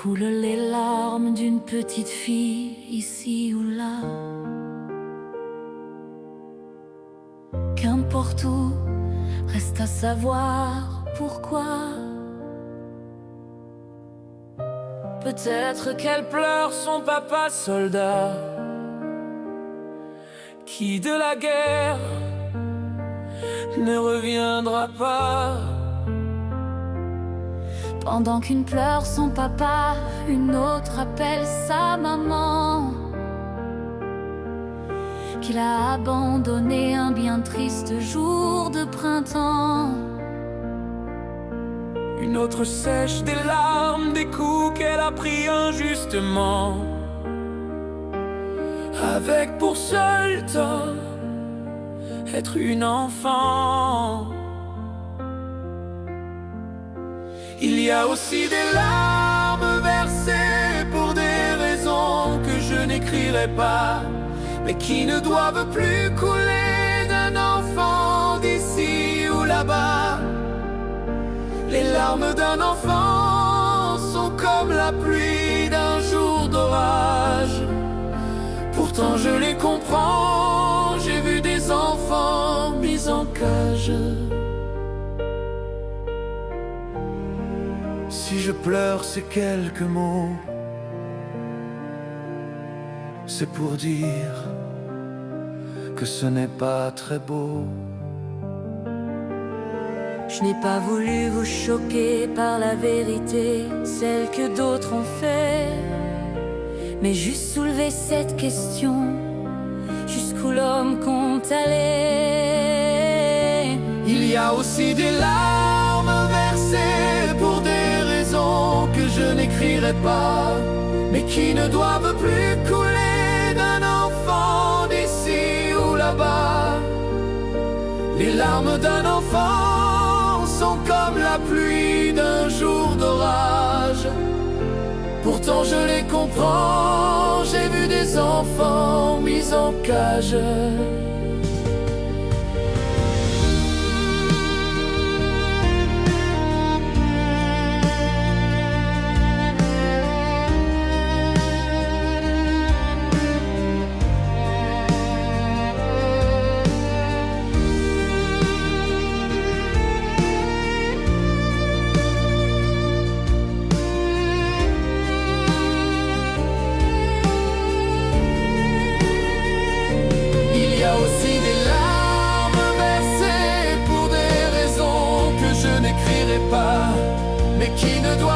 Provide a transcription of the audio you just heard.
Coulent les larmes d'une petite fille ici ou là. Qu'importe où, reste à savoir pourquoi. Peut-être qu'elle pleure son papa soldat, qui de la guerre ne reviendra pas. Pendant qu'une pleure son papa, une autre appelle sa maman, qu'il a abandonné un bien triste jour de printemps. Une autre sèche des larmes des coups qu'elle a pris injustement, avec pour seul tort être une enfant. Il y a aussi des larmes versées pour des raisons que je n'écrirai pas, mais qui ne doivent plus couler d'un enfant d'ici ou là-bas. Les larmes d'un enfant sont comme la pluie d'un jour d'orage. Pourtant je les comprends, j'ai vu des enfants mis en cage. Si je pleure ces quelques mots, c'est pour dire que ce n'est pas très beau. Je n'ai pas voulu vous choquer par la vérité, celle que d'autres ont fait, mais juste soulever cette question: jusqu'où l'homme compte aller? Il y a aussi des larmes versées pour des raisons que je n'écrirai pas, mais qui ne doivent plus couler d'un enfant d'ici ou là-bas. Les larmes d'un enfant sont comme la pluie d'un jour d'orage. Pourtant je les comprends, j'ai vu des enfants mis en cage. Mais qui ne doit